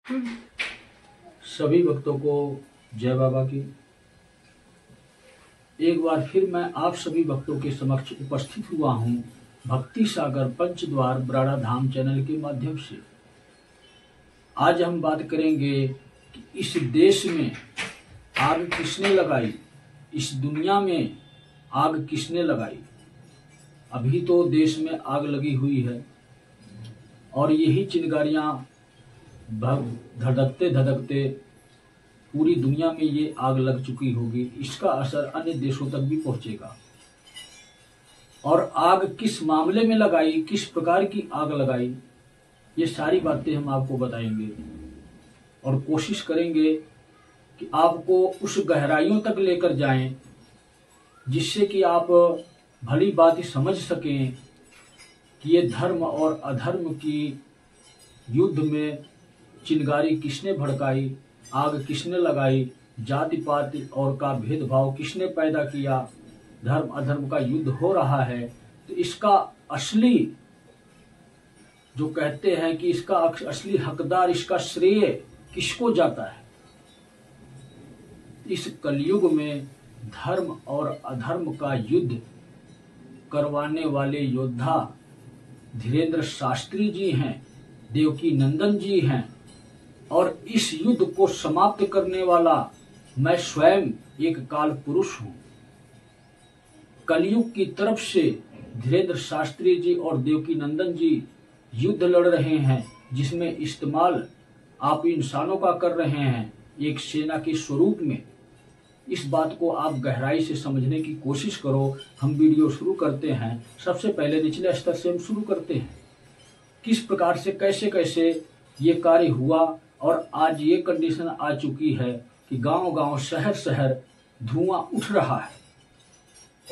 सभी भक्तों को जय बाबा की। एक बार फिर मैं आप सभी भक्तों के समक्ष उपस्थित हुआ हूँ भक्ति सागर पंचद्वार बराड़ा धाम चैनल के माध्यम से। आज हम बात करेंगे कि इस देश में आग किसने लगाई, इस दुनिया में आग किसने लगाई। अभी तो देश में आग लगी हुई है और यही चिंगारियां धधकते धधकते पूरी दुनिया में ये आग लग चुकी होगी। इसका असर अन्य देशों तक भी पहुंचेगा। और आग किस मामले में लगाई, किस प्रकार की आग लगाई, ये सारी बातें हम आपको बताएंगे और कोशिश करेंगे कि आपको उस गहराइयों तक लेकर जाएं जिससे कि आप भली बात समझ सकें कि ये धर्म और अधर्म की युद्ध में चिंगारी किसने भड़काई, आग किसने लगाई, जाति पात और का भेदभाव किसने पैदा किया, धर्म अधर्म का युद्ध हो रहा है। तो इसका असली जो कहते हैं कि इसका असली हकदार, इसका श्रेय किसको जाता है। इस कलयुग में धर्म और अधर्म का युद्ध करवाने वाले योद्धा धीरेन्द्र शास्त्री जी हैं, देवकी नंदन जी हैं और इस युद्ध को समाप्त करने वाला मैं स्वयं एक काल पुरुष हूं। कलयुग की तरफ से धीरेन्द्र शास्त्री जी और देवकी नंदन जी युद्ध लड़ रहे हैं जिसमें इस्तेमाल आप इंसानों का कर रहे हैं एक सेना के स्वरूप में। इस बात को आप गहराई से समझने की कोशिश करो। हम वीडियो शुरू करते हैं। सबसे पहले निचले स्तर से हम शुरू करते हैं, किस प्रकार से कैसे कैसे ये कार्य हुआ और आज ये कंडीशन आ चुकी है कि गांव-गांव, शहर-शहर धुआं उठ रहा है।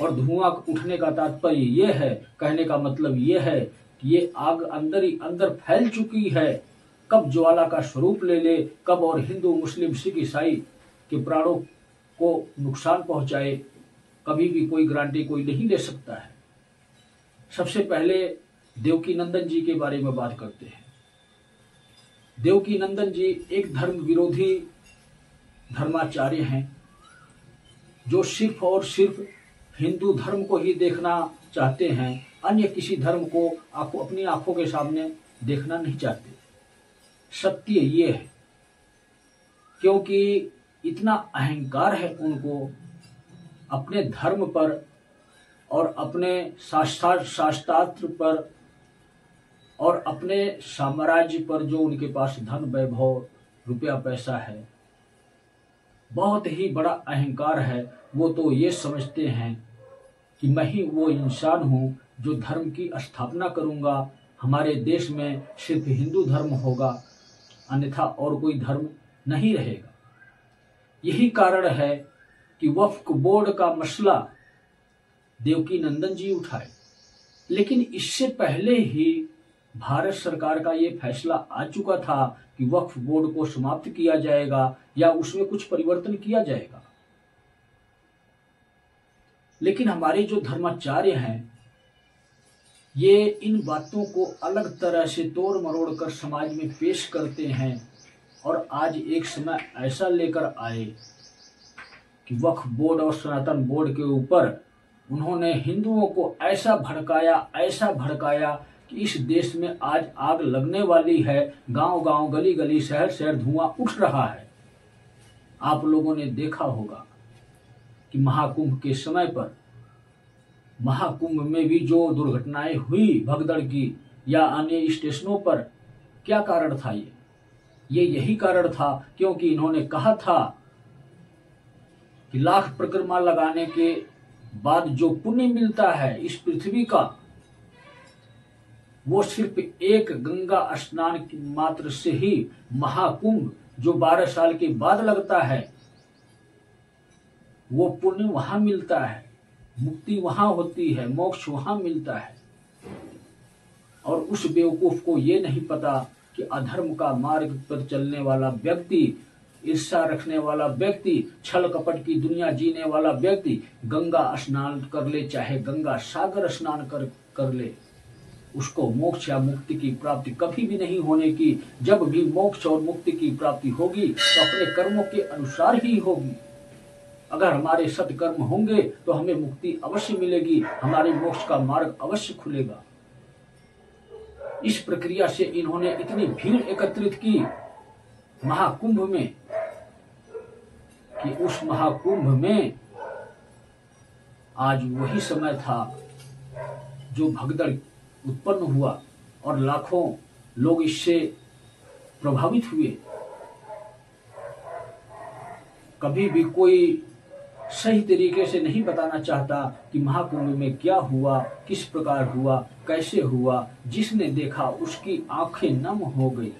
और धुआं उठने का तात्पर्य ये है, कहने का मतलब ये है कि ये आग अंदर ही अंदर फैल चुकी है। कब ज्वाला का स्वरूप ले ले, कब और हिंदू मुस्लिम सिख ईसाई के प्राणों को नुकसान पहुंचाए, कभी भी कोई गारंटी कोई नहीं ले सकता है। सबसे पहले देवकी नंदन जी के बारे में बात करते हैं। देवकी नंदन जी एक धर्म विरोधी धर्माचार्य हैं जो सिर्फ और सिर्फ हिंदू धर्म को ही देखना चाहते हैं, अन्य किसी धर्म को अपनी आंखों के सामने देखना नहीं चाहते। सत्य ये है, क्योंकि इतना अहंकार है उनको अपने धर्म पर और अपने शास्त्र पर और अपने साम्राज्य पर, जो उनके पास धन वैभव रुपया पैसा है, बहुत ही बड़ा अहंकार है। वो तो ये समझते हैं कि मैं ही वो इंसान हूँ जो धर्म की स्थापना करूँगा। हमारे देश में सिर्फ हिंदू धर्म होगा, अन्यथा और कोई धर्म नहीं रहेगा। यही कारण है कि वक्फ बोर्ड का मसला देवकी नंदन जी उठाए। लेकिन इससे पहले ही भारत सरकार का ये फैसला आ चुका था कि वक्फ बोर्ड को समाप्त किया जाएगा या उसमें कुछ परिवर्तन किया जाएगा। लेकिन हमारे जो धर्माचार्य हैं ये इन बातों को अलग तरह से तोड़ मरोड़ कर समाज में पेश करते हैं और आज एक समय ऐसा लेकर आए कि वक्फ बोर्ड और सनातन बोर्ड के ऊपर उन्होंने हिंदुओं को ऐसा भड़काया कि इस देश में आज आग लगने वाली है। गांव-गांव, गली-गली, शहर-शहर धुआं उठ रहा है। आप लोगों ने देखा होगा कि महाकुंभ के समय पर, महाकुंभ में भी जो दुर्घटनाएं हुई भगदड़ की या अन्य स्टेशनों पर, क्या कारण था? ये यही कारण था क्योंकि इन्होंने कहा था कि लाख परिक्रमा लगाने के बाद जो पुण्य मिलता है इस पृथ्वी का, वो सिर्फ एक गंगा स्नान की मात्र से ही महाकुंभ जो 12 साल के बाद लगता है, वो पुण्य वहां मिलता है, मुक्ति वहां होती है, मोक्ष वहां मिलता है। और उस बेवकूफ को ये नहीं पता कि अधर्म का मार्ग पर चलने वाला व्यक्ति, ईर्ष्या रखने वाला व्यक्ति, छल कपट की दुनिया जीने वाला व्यक्ति गंगा स्नान कर ले, चाहे गंगा सागर स्नान कर ले, उसको मोक्ष या मुक्ति की प्राप्ति कभी भी नहीं होने की। जब भी मोक्ष और मुक्ति की प्राप्ति होगी तो अपने कर्मों के अनुसार ही होगी। अगर हमारे सत्कर्म होंगे तो हमें मुक्ति अवश्य मिलेगी, हमारे मोक्ष का मार्ग अवश्य खुलेगा। इस प्रक्रिया से इन्होंने इतनी भीड़ एकत्रित की महाकुंभ में कि उस महाकुंभ में आज वही समय था जो भगदड़ उत्पन्न हुआ और लाखों लोग इससे प्रभावित हुए। कभी भी कोई सही तरीके से नहीं बताना चाहता कि महाकुंभ में क्या हुआ, किस प्रकार हुआ, कैसे हुआ। जिसने देखा उसकी आंखें नम हो गई,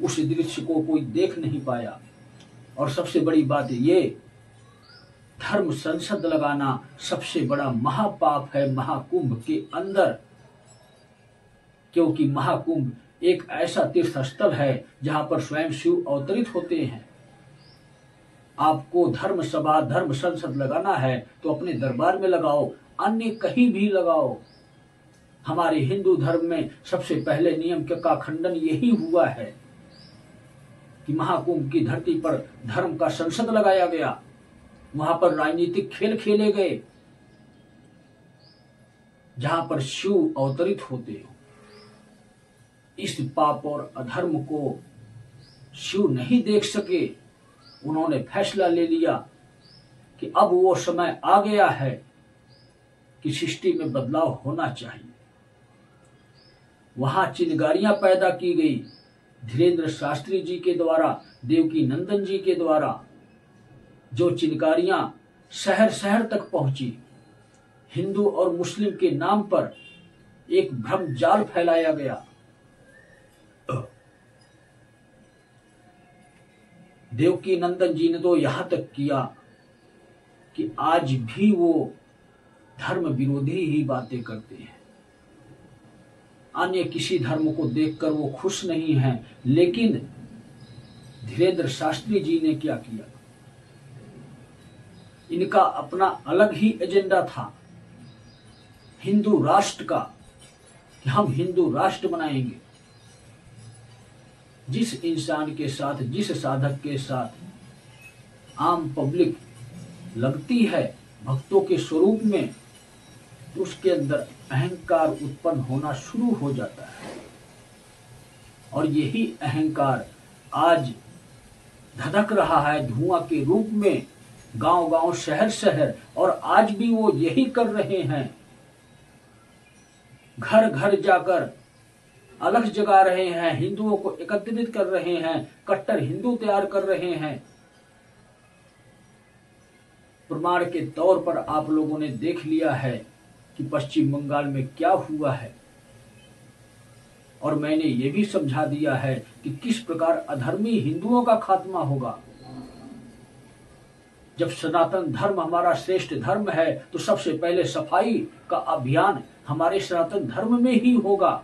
उस दृश्य को कोई देख नहीं पाया। और सबसे बड़ी बात ये, धर्म संसद लगाना सबसे बड़ा महापाप है महाकुंभ के अंदर, क्योंकि महाकुंभ एक ऐसा तीर्थ स्थल है जहां पर स्वयं शिव अवतरित होते हैं। आपको धर्म सभा, धर्म संसद लगाना है तो अपने दरबार में लगाओ, अन्य कहीं भी लगाओ। हमारे हिंदू धर्म में सबसे पहले नियम का खंडन यही हुआ है कि महाकुंभ की धरती पर धर्म का संसद लगाया गया, वहां पर राजनीतिक खेल खेले गए जहां पर शिव अवतरित होते हो। इस पाप और अधर्म को शिव नहीं देख सके। उन्होंने फैसला ले लिया कि अब वो समय आ गया है कि सृष्टि में बदलाव होना चाहिए। वहां चिनगारियां पैदा की गई धीरेन्द्र शास्त्री जी के द्वारा, देवकी नंदन जी के द्वारा, जो चिनगारियां शहर शहर तक पहुंची। हिंदू और मुस्लिम के नाम पर एक भ्रम जाल फैलाया गया। देवकी नंदन जी ने तो यहां तक किया कि आज भी वो धर्म विरोधी ही बातें करते हैं। अन्य किसी धर्म को देखकर वो खुश नहीं है, लेकिन धीरेन्द्र शास्त्री जी ने क्या किया, इनका अपना अलग ही एजेंडा था हिंदू राष्ट्र का, कि हम हिंदू राष्ट्र बनाएंगे। जिस इंसान के साथ, जिस साधक के साथ आम पब्लिक लगती है भक्तों के स्वरूप में, तो उसके अंदर अहंकार उत्पन्न होना शुरू हो जाता है। और यही अहंकार आज धधक रहा है धुआं के रूप में, गांव गांव, शहर शहर, और आज भी वो यही कर रहे हैं। घर घर जाकर अलग जगा रहे हैं, हिंदुओं को एकत्रित कर रहे हैं, कट्टर हिंदू तैयार कर रहे हैं। प्रमाण के तौर पर आप लोगों ने देख लिया है कि पश्चिम बंगाल में क्या हुआ है, और मैंने ये भी समझा दिया है कि किस प्रकार अधर्मी हिंदुओं का खात्मा होगा। जब सनातन धर्म हमारा श्रेष्ठ धर्म है तो सबसे पहले सफाई का अभियान हमारे सनातन धर्म में ही होगा।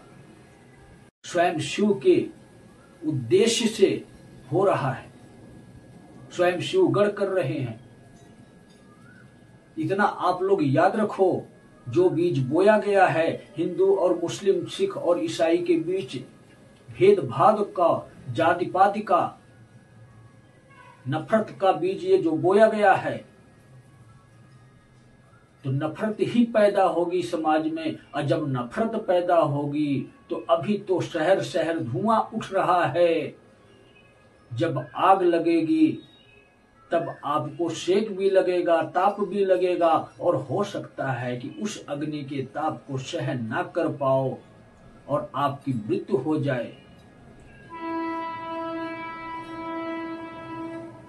स्वयं शिव के उद्देश्य से हो रहा है, स्वयं शिव गढ़ कर रहे हैं। इतना आप लोग याद रखो, जो बीज बोया गया है हिंदू और मुस्लिम, सिख और ईसाई के बीच भेदभाव का, जाति पाति का, नफरत का बीज ये जो बोया गया है, तो नफरत ही पैदा होगी समाज में। और जब नफरत पैदा होगी तो अभी तो शहर शहर धुआं उठ रहा है, जब आग लगेगी तब आपको सेक भी लगेगा, ताप भी लगेगा, और हो सकता है कि उस अग्नि के ताप को सहन ना कर पाओ और आपकी मृत्यु हो जाए।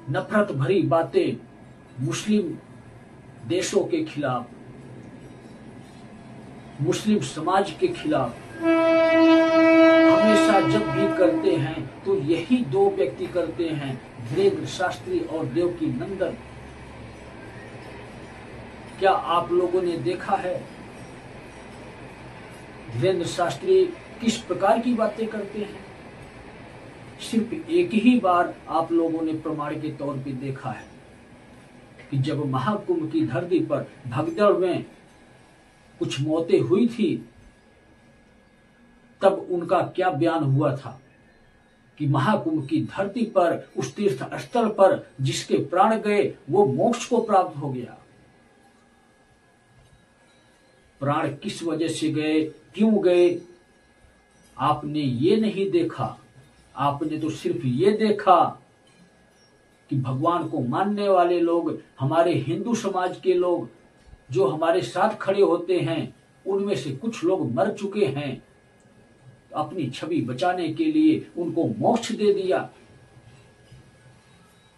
नफरत भरी बातें मुस्लिम देशों के खिलाफ, मुस्लिम समाज के खिलाफ हमेशा जब भी करते हैं तो यही दो व्यक्ति करते हैं, धीरेन्द्र शास्त्री और देवकी नंदन। क्या आप लोगों ने देखा है धीरेन्द्र शास्त्री किस प्रकार की बातें करते हैं? सिर्फ एक ही बार आप लोगों ने प्रमाण के तौर पे देखा है कि जब महाकुंभ की धरती पर भगदड़ में कुछ मौतें हुई थी, तब उनका क्या बयान हुआ था कि महाकुंभ की धरती पर, उस तीर्थ स्थल पर जिसके प्राण गए वो मोक्ष को प्राप्त हो गया। प्राण किस वजह से गए, क्यों गए, आपने ये नहीं देखा। आपने तो सिर्फ ये देखा कि भगवान को मानने वाले लोग, हमारे हिंदू समाज के लोग जो हमारे साथ खड़े होते हैं, उनमें से कुछ लोग मर चुके हैं, तो अपनी छवि बचाने के लिए उनको मोक्ष दे दिया।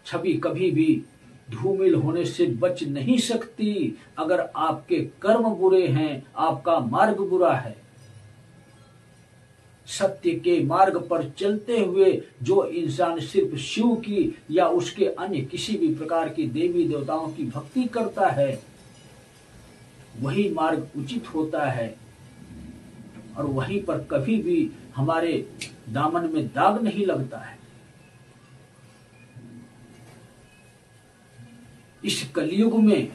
छवि कभी भी धूमिल होने से बच नहीं सकती अगर आपके कर्म बुरे हैं, आपका मार्ग बुरा है। सत्य के मार्ग पर चलते हुए जो इंसान सिर्फ शिव की या उसके अन्य किसी भी प्रकार की देवी देवताओं की भक्ति करता है, वही मार्ग उचित होता है और वहीं पर कभी भी हमारे दामन में दाग नहीं लगता है। इस कलयुग में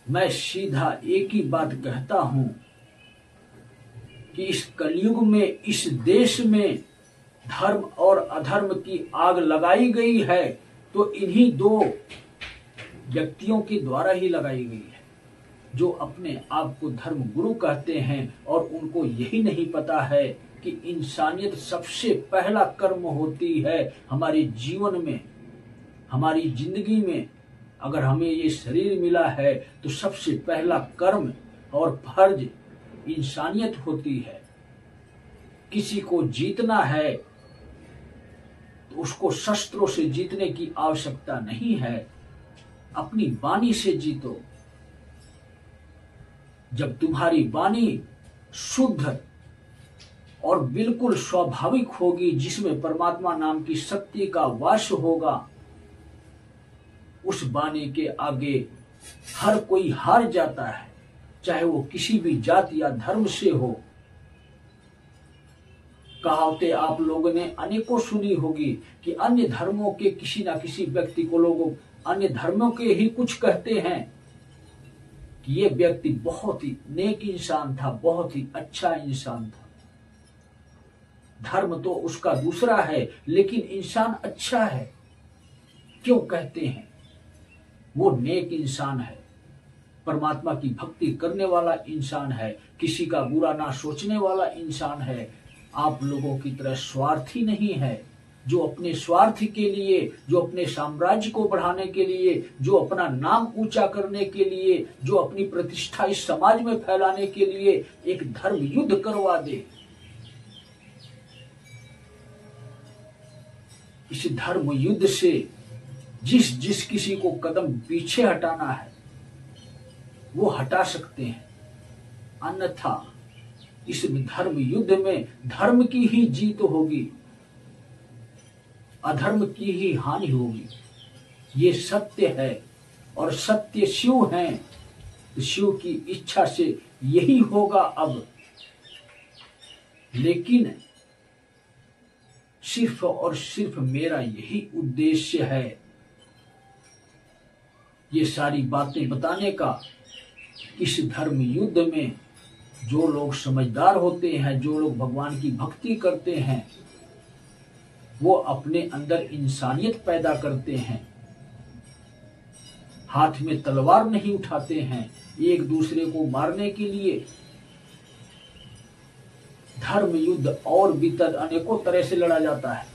मैं सीधा एक ही बात कहता हूं कि इस कलयुग में, इस देश में धर्म और अधर्म की आग लगाई गई है तो इन्हीं दो व्यक्तियों के द्वारा ही लगाई गई है, जो अपने आप को धर्म गुरु कहते हैं और उनको यही नहीं पता है कि इंसानियत सबसे पहला कर्म होती है हमारे जीवन में, हमारी जिंदगी में। अगर हमें ये शरीर मिला है तो सबसे पहला कर्म और फर्ज इंसानियत होती है। किसी को जीतना है तो उसको शस्त्रों से जीतने की आवश्यकता नहीं है, अपनी वाणी से जीतो। जब तुम्हारी वाणी शुद्ध और बिल्कुल स्वाभाविक होगी, जिसमें परमात्मा नाम की शक्ति का वास होगा, उस वाणी के आगे हर कोई हार जाता है, चाहे वो किसी भी जाति या धर्म से हो। कहावतें आप लोगों ने अनेकों सुनी होगी कि अन्य धर्मों के किसी ना किसी व्यक्ति को लोग अन्य धर्मों के ही कुछ कहते हैं कि ये व्यक्ति बहुत ही नेक इंसान था, बहुत ही अच्छा इंसान था। धर्म तो उसका दूसरा है लेकिन इंसान अच्छा है। क्यों कहते हैं? वो नेक इंसान है, परमात्मा की भक्ति करने वाला इंसान है, किसी का बुरा ना सोचने वाला इंसान है। आप लोगों की तरह स्वार्थी नहीं है, जो अपने स्वार्थ के लिए, जो अपने साम्राज्य को बढ़ाने के लिए, जो अपना नाम ऊंचा करने के लिए, जो अपनी प्रतिष्ठा इस समाज में फैलाने के लिए एक धर्म युद्ध करवा दे। इस धर्म युद्ध से जिस किसी को कदम पीछे हटाना है वो हटा सकते हैं, अन्यथा इस धर्म युद्ध में धर्म की ही जीत होगी, अधर्म की ही हानि होगी। ये सत्य है और सत्य शिव हैं, तो शिव की इच्छा से यही होगा अब। लेकिन सिर्फ और सिर्फ मेरा यही उद्देश्य है ये सारी बातें बताने का। इस धर्म युद्ध में जो लोग समझदार होते हैं, जो लोग भगवान की भक्ति करते हैं, वो अपने अंदर इंसानियत पैदा करते हैं, हाथ में तलवार नहीं उठाते हैं एक दूसरे को मारने के लिए। धर्म युद्ध और भीतर अनेकों तरह से लड़ा जाता है।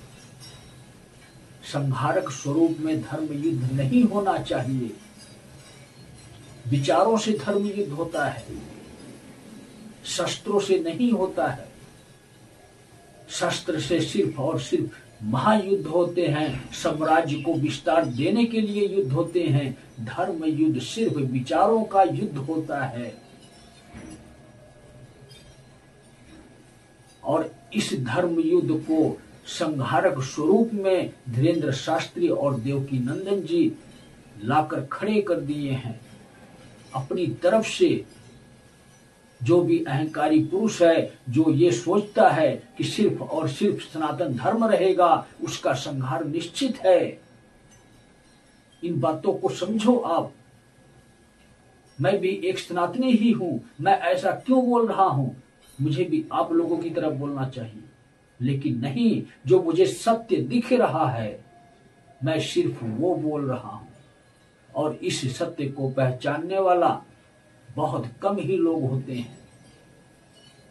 संहारक स्वरूप में धर्म युद्ध नहीं होना चाहिए। विचारों से धर्म युद्ध होता है, शस्त्रों से नहीं होता है। शस्त्र से सिर्फ और सिर्फ महायुद्ध होते हैं, साम्राज्य को विस्तार देने के लिए युद्ध होते हैं। धर्म युद्ध सिर्फ विचारों का युद्ध होता है। और इस धर्म युद्ध को संहारक स्वरूप में धीरेन्द्र शास्त्री और देवकी नंदन जी लाकर खड़े कर दिए हैं। अपनी तरफ से जो भी अहंकारी पुरुष है, जो ये सोचता है कि सिर्फ और सिर्फ सनातन धर्म रहेगा, उसका संहार निश्चित है। इन बातों को समझो आप। मैं भी एक सनातनी ही हूं, मैं ऐसा क्यों बोल रहा हूं? मुझे भी आप लोगों की तरफ बोलना चाहिए, लेकिन नहीं, जो मुझे सत्य दिख रहा है मैं सिर्फ वो बोल रहा हूं। और इस सत्य को पहचानने वाला बहुत कम ही लोग होते हैं।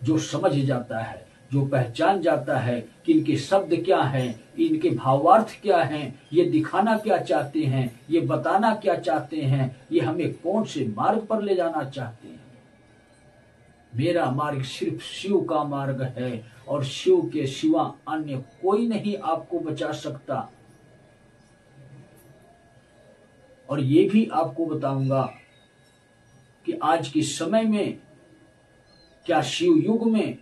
जो समझ जाता है, जो पहचान जाता है कि इनके शब्द क्या हैं, इनके भावार्थ क्या हैं, ये दिखाना क्या चाहते हैं, ये बताना क्या चाहते हैं, ये हमें कौन से मार्ग पर ले जाना चाहते हैं। मेरा मार्ग सिर्फ शिव का मार्ग है और शिव के सिवा अन्य कोई नहीं आपको बचा सकता। और ये भी आपको बताऊंगा कि आज के समय में क्या शिव युग में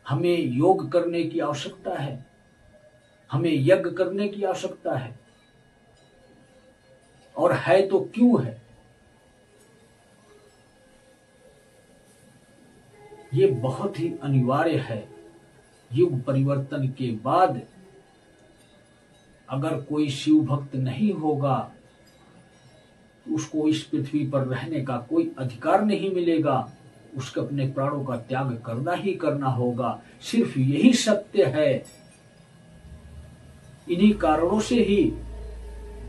हमें योग करने की आवश्यकता है, हमें यज्ञ करने की आवश्यकता है, और है तो क्यों है। ये बहुत ही अनिवार्य है। युग परिवर्तन के बाद अगर कोई शिव भक्त नहीं होगा तो उसको इस पृथ्वी पर रहने का कोई अधिकार नहीं मिलेगा। उसको अपने प्राणों का त्याग करना ही करना होगा। सिर्फ यही सत्य है। इन्हीं कारणों से ही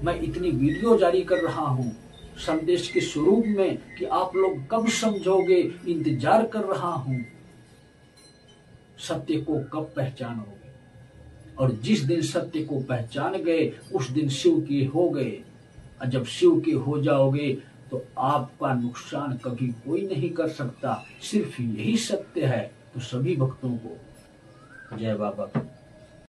मैं इतनी वीडियो जारी कर रहा हूं, संदेश के स्वरूप में, कि आप लोग कब समझोगे, इंतजार कर रहा हूं। सत्य को कब पहचानोगे, और जिस दिन सत्य को पहचान गए उस दिन शिव के हो गए। और जब शिव के हो जाओगे तो आपका नुकसान कभी कोई नहीं कर सकता। सिर्फ यही सत्य है। तो सभी भक्तों को जय बाबा।